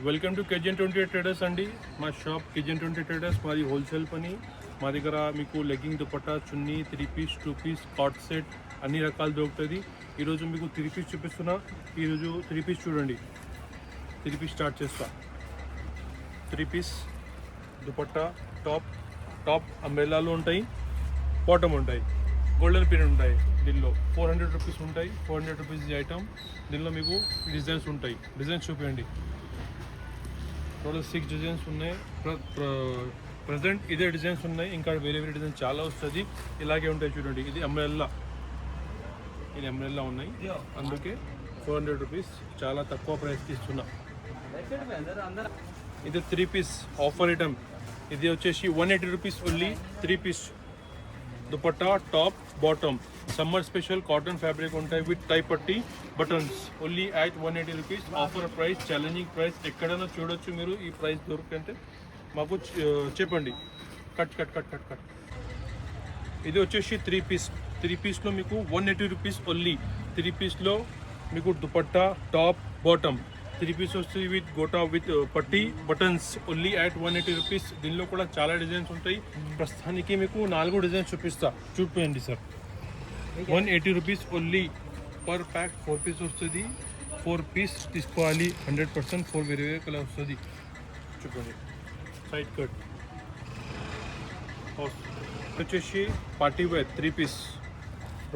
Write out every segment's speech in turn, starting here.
Welcome to kitchen 28 traders అండి. మా shop kitchen 20 traders. మాది హోల్సేల్ పని. మా దగ్గర మీకు లెగ్గింగ్ దుపట్టా, చున్నీ, 3 పీస్, 2 పీస్, కాట్ సెట్ అన్ని రకాలు దొరుకుతుంది. ఈరోజు మీకు 3 పీస్ చూపిస్తున్నా. ఈరోజు 3 పీస్ చూడండి. 3 పీస్ స్టార్ట్ చేస్తా. 3 పీస్ దుపట్టా, టాప్ అంబ్రెల్లాలు ఉంటాయి, బాటమ్ ఉంటాయి, గోల్డెన్ పిన్ ఉంటాయి. దీనిలో 400 రూపీస్ ఉంటాయి. 400 రూపీస్ ఈ ఐటమ్. దీనిలో మీకు డిజైన్స్ ఉంటాయి. డిజైన్స్ చూపించండి. టోటల్ 6 డిజైన్స్ ఉన్నాయి. ప్రజెంట్ ఇదే డిజైన్స్ ఉన్నాయి. ఇంకా వేరే డిజైన్స్ చాలా వస్తుంది. ఇలాగే ఉంటాయి చూడండి. ఇది అంబ్రెల్లా ఉన్నాయి. అందుకే 400 రూపీస్ చాలా తక్కువ ప్రైస్కి ఇస్తున్నా. ఇది 3 పీస్ ఆఫర్ ఐటమ్. ఇది వచ్చేసి 180 rupees only. 3 piece dupatta, top, bottom, summer special cotton fabric ఉంటాయి విత్ టై పట్టి buttons. Only at 180 rupees. Offer price, challenging price. ఎక్కడైనా చూడొచ్చు మీరు. ఈ ప్రైస్ దొరికితే మాకు చెప్పండి. కట్. ఇది వచ్చేసి 3 పీస్. 3 పీస్లో మీకు 180 రూపీస్ ఓన్లీ. 3 పీస్లో మీకు దుపట్టా, టాప్, బాటమ్. 3 పీస్ వస్తుంది విత్ గోటా విత్ పట్టి బటన్స్. Only at 180 rupees. దీనిలో కూడా చాలా డిజైన్స్ ఉంటాయి. ప్రస్తుతానికి మీకు 4 డిజైన్స్ చూపించండి sir. 180 rupees only. Per pack 4 piece వస్తుంది. 4 పీస్ తీసుకోవాలి. 100% 4 వేరే కలర్ వస్తుంది. చూడండి. సైడ్ కట్ వచ్చేసి party wear 3 piece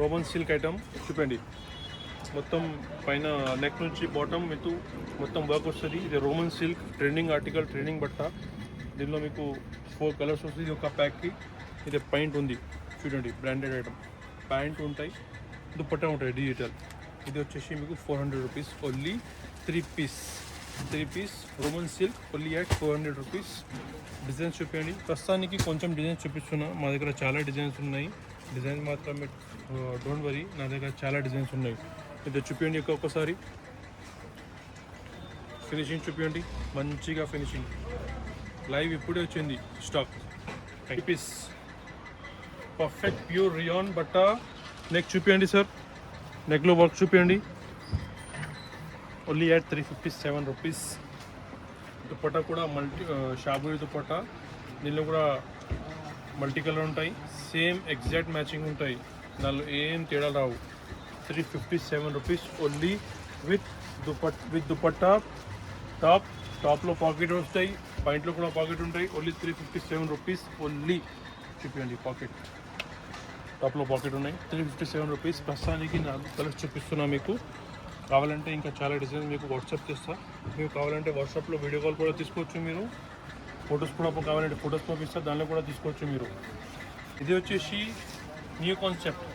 Roman silk item. చూపండి. మొత్తం పైన నెక్ నుంచి బాటమ్ మీకు మొత్తం వర్క్ వస్తుంది. ఇది Roman silk trending article, trending బట్ట. దీనిలో మీకు 4 కలర్స్ వస్తుంది ఒక ప్యాక్కి. ఇది పాయింట్ ఉంది చూడండి. Branded item. ప్యాంట్ ఉంటాయి, దుపట్టా ఉంటాయి డిజిటల్. ఇది వచ్చేసి మీకు 400 rupees only. 3 piece Roman silk only at 400 rupees. Designs చూపించండి. ప్రస్తుతానికి కొంచెం డిజైన్స్ చూపిస్తున్నా. మా దగ్గర చాలా డిజైన్స్ ఉన్నాయి. డిజైన్ మాత్రం డోంట్ వరీ, నా దగ్గర చాలా డిజైన్స్ ఉన్నాయి. ఇది చూపించండి. ఒక్కొక్కసారి ఫినిషింగ్ చూపించండి. మంచిగా ఫినిషింగ్. లైవ్ ఇప్పుడే వచ్చింది stock. 3 piece perfect pure rayon బట్ట. నెక్ చూపించండి సార్. నెక్లో వర్క్ చూపించండి. Only at 357 rupees. దుపట్టా కూడా షాబూరి దుపట్టా. దీనిలో కూడా మల్టీ కలర్ ఉంటాయి. సేమ్ ఎగ్జాక్ట్ మ్యాచింగ్ ఉంటాయి. దానిలో ఏం తేడా రావు. 357 రూపీస్ ఓన్లీ విత్ దుపట్టా, టాప్లో పాకెట్ వస్తాయి, పాయింట్లో కూడా పాకెట్ ఉంటాయి. Only 357 rupees only. చూపించండి. పాకెట్, టాప్లో పాకెట్ ఉన్నాయి. 357 రూపీస్. ప్రస్తుతానికి 4 కలర్స్ చూపిస్తున్నా మీకు. కావాలంటే ఇంకా చాలా డిజైన్స్ మీకు వాట్సాప్ చేస్తా. మీకు కావాలంటే వాట్సాప్లో వీడియో కాల్ కూడా తీసుకోవచ్చు మీరు. ఫొటోస్ కూడా కావాలంటే ఫొటోస్ పంపిస్తా, దానిలో కూడా తీసుకోవచ్చు మీరు. ఇది వచ్చేసి న్యూ కాన్సెప్ట్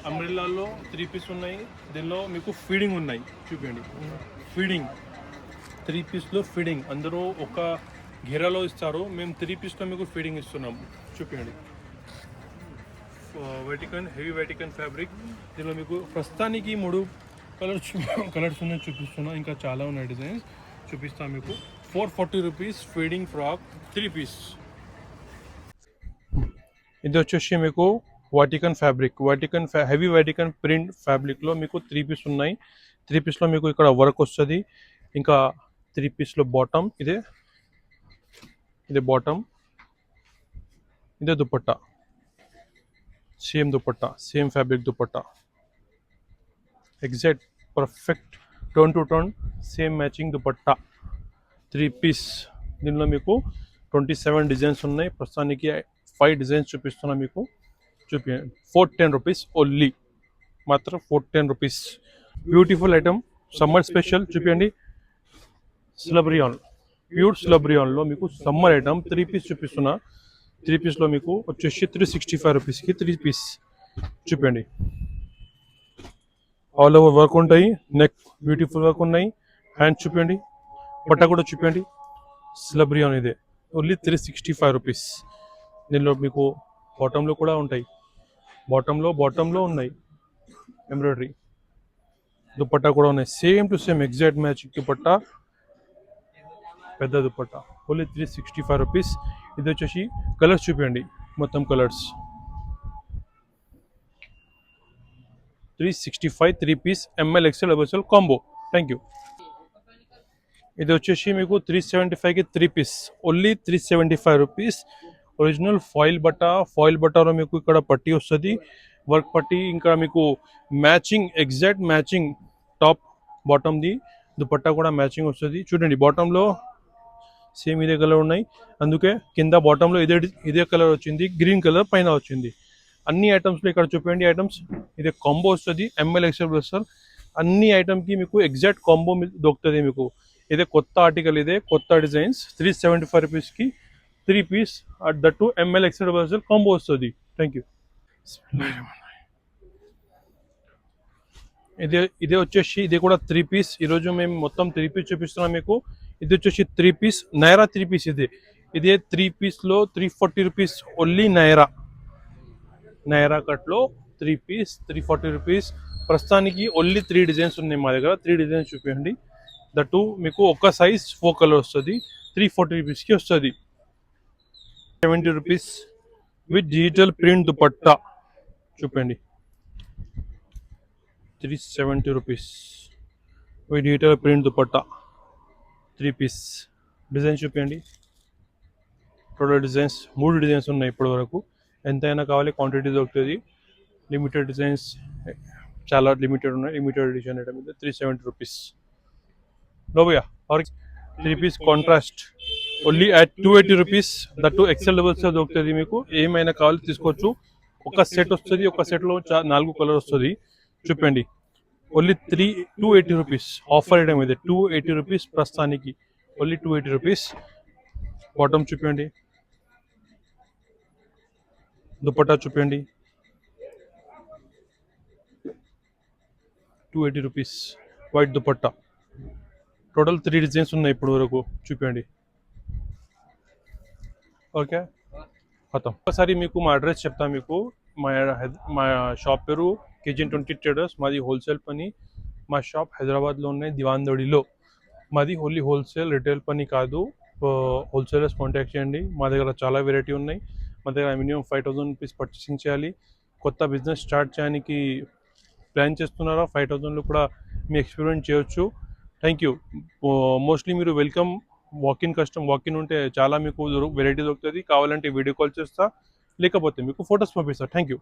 అంబ్రెల్లాలో 3 పీస్ ఉన్నాయి. దీనిలో మీకు ఫీడింగ్ ఉన్నాయి. చూపించండి. ఫీడింగ్ 3 పీస్లో ఫీడింగ్. అందరూ ఒక ఘెరాలో ఇస్తారు, మేము 3 పీస్లో మీకు ఫీడింగ్ ఇస్తున్నాము. చూపించండి. Heavy Vatican fabric. దీనిలో మీకు ప్రస్తుతానికి 3 కలర్స్ ఉన్నాయి చూపిస్తున్నా. ఇంకా చాలా ఉన్నాయి డిజైన్స్ చూపిస్తాను మీకు. 440 రూపీస్ ఫీడింగ్ ఫ్రాక్ 3 పీస్. ఇది వచ్చేసి మీకు Vatican fabric, heavy Vatican print ఫ్యాబ్రిక్లో మీకు 3 పీస్ ఉన్నాయి. 3 పీస్లో మీకు ఇక్కడ వర్క్ వస్తుంది. ఇంకా 3 పీస్లో బాటమ్. ఇదే బాటమ్, ఇదే dupatta. Same dupatta, same fabric dupatta. Exact perfect tone to tone same matching dupatta. 3 piece. దీనిలో మీకు 27 డిజైన్స్ ఉన్నాయి. ప్రస్తుతానికి 5 డిజైన్స్ చూపిస్తున్నా మీకు. 410 రూపీస్ ఓన్లీ. మాత్రం 410 rupees. Beautiful item, summer special. చూపించండి. స్లబ్రియాన్, ప్యూర్ స్లబ్రియాన్లో మీకు సమ్మర్ ఐటమ్ 3 పీస్ చూపిస్తున్నా. 3 పీస్లో మీకు వచ్చేసి 365 రూపీస్కి 3 పీస్. చూపించండి. ఆల్ ఓవర్ వర్క్ ఉంటాయి. నెక్ బ్యూటిఫుల్ వర్క్ ఉన్నాయి. హ్యాండ్ చూపించండి. బట్ట కూడా చూపించండి. స్లబ్రియాన్ ఇదే ఓన్లీ 365 రూపీస్. దీనిలో మీకు బాటంలో కూడా ఉంటాయి. బాటంలో ఉన్నాయి ఎంబ్రాయిడరీ. దుపట్టా కూడా ఉన్నాయి. Same to same exact matching dupatta, పెద్ద దుపట్టా. Only 365 rupees. ఇది వచ్చేసి కలర్స్ చూపించండి. మొత్తం colours 365 3 piece ML XL combo. Thank you. ఇది వచ్చేసి మీకు 375కి 3 piece, only 375 rupees. Original foil బట్టలో మీకు ఇక్కడ పట్టీ వస్తుంది, వర్క్ పట్టీ. ఇంకా మీకు మ్యాచింగ్, ఎగ్జాక్ట్ మ్యాచింగ్ టాప్ బాటమ్ది దుపట్టా కూడా మ్యాచింగ్ వస్తుంది. చూడండి బాటంలో సేమ్ ఇదే కలర్ ఉన్నాయి, అందుకే కింద బాటంలో ఇదే కలర్ వచ్చింది, గ్రీన్ కలర్ పైన వచ్చింది. అన్ని ఐటమ్స్లో ఇక్కడ చూపండి ఐటమ్స్. ఇదే కాంబో వస్తుంది, ఎంఎల్ ఎక్స్ఎల్ సార్. అన్ని ఐటమ్కి మీకు ఎగ్జాక్ట్ కాంబో దొరుకుతుంది మీకు. ఇదే కొత్త ఆర్టికల్, ఇదే కొత్త డిజైన్స్. 375 రూపీస్కి 3 piece at the to ML XL combo వస్తుంది. Thank you. ఇదే వచ్చేసి ఇది కూడా 3 పీస్. ఈరోజు మేము మొత్తం 3 పీస్ చూపిస్తున్నాం మీకు. ఇది వచ్చేసి 3 పీస్ నైరా 3 పీస్. ఇదే 3 పీస్లో 340 రూపీస్ ఓన్లీ నైరా కట్లో 3 పీస్ 340 రూపీస్. ప్రస్తుతానికి ఓన్లీ 3 డిజైన్స్ ఉన్నాయి మా దగ్గర. 3 డిజైన్స్ చూపించండి. దట్టు మీకు ఒక సైజ్ 4 కలర్ వస్తుంది, 340 రూపీస్కి వస్తుంది. 70 rupees with digital print dupatta చూపండి. 370 rupees with digital print dupatta 3 piece. Designs చూపించండి. టోటల్ డిజైన్స్ 3 డిజైన్స్ ఉన్నాయి ఇప్పటి వరకు. ఎంతైనా కావాలి, క్వాంటిటీ దొరుకుతుంది. లిమిటెడ్ డిజైన్స్ చాలా లిమిటెడ్ ఉన్నాయి. లిమిటెడ్ ఎడిషన్ ఐటమ్ మీద 370 రూపీస్. లోబయ్యా ఆర్ 3 piece contrast only at 280 rupees. దట్టు ఎక్సెల్ లెవెల్స్ దొరుకుతుంది మీకు. ఏమైనా కావాలి తీసుకోవచ్చు. ఒక సెట్ వస్తుంది, ఒక సెట్లో 4 కలర్ వస్తుంది. చూపండి. ఓన్లీ 280 రూపీస్ ఆఫర్ ఐటమ్ ఇది. 280 రూపీస్ ప్రస్తుతానికి, ఓన్లీ 280 రూపీస్. బాటమ్ చూపండి, దుపట్టా చూపండి. 280 rupees white dupatta. Total 3 designs ఉన్నాయి ఇప్పటి వరకు. చూపండి. ఓకే ఖతం. ఒకసారి మీకు మా అడ్రస్ చెప్తాను మీకు. మా షాప్ పేరు KGN 20 ట్రేడర్స్. మాది హోల్సేల్ పని. మా షాప్ హైదరాబాద్లో ఉన్నాయి, దివాందడిలో. మాది ఓన్లీ హోల్సేల్, రిటైల్ పని కాదు. హోల్సేలర్స్ కాంటాక్ట్ చేయండి. మా దగ్గర చాలా వెరైటీ ఉన్నాయి. మా దగ్గర మినిమం 5000 రూపీస్ పర్చేసింగ్ చేయాలి. కొత్త బిజినెస్ స్టార్ట్ చేయడానికి ప్లాన్ చేస్తున్నారా, 5000లో కూడా మీ ఎక్స్పెరిమెంట్ చేయొచ్చు. Thank you. మోస్ట్లీ మీరు వెల్కమ్. వాకిన్ ఉంటే చాలా మీకు వెరైటీ దొరుకుతుంది. కావాలంటే వీడియో కాల్ చేస్తా, లేకపోతే మీకు ఫొటోస్ పంపిస్తా. Thank you.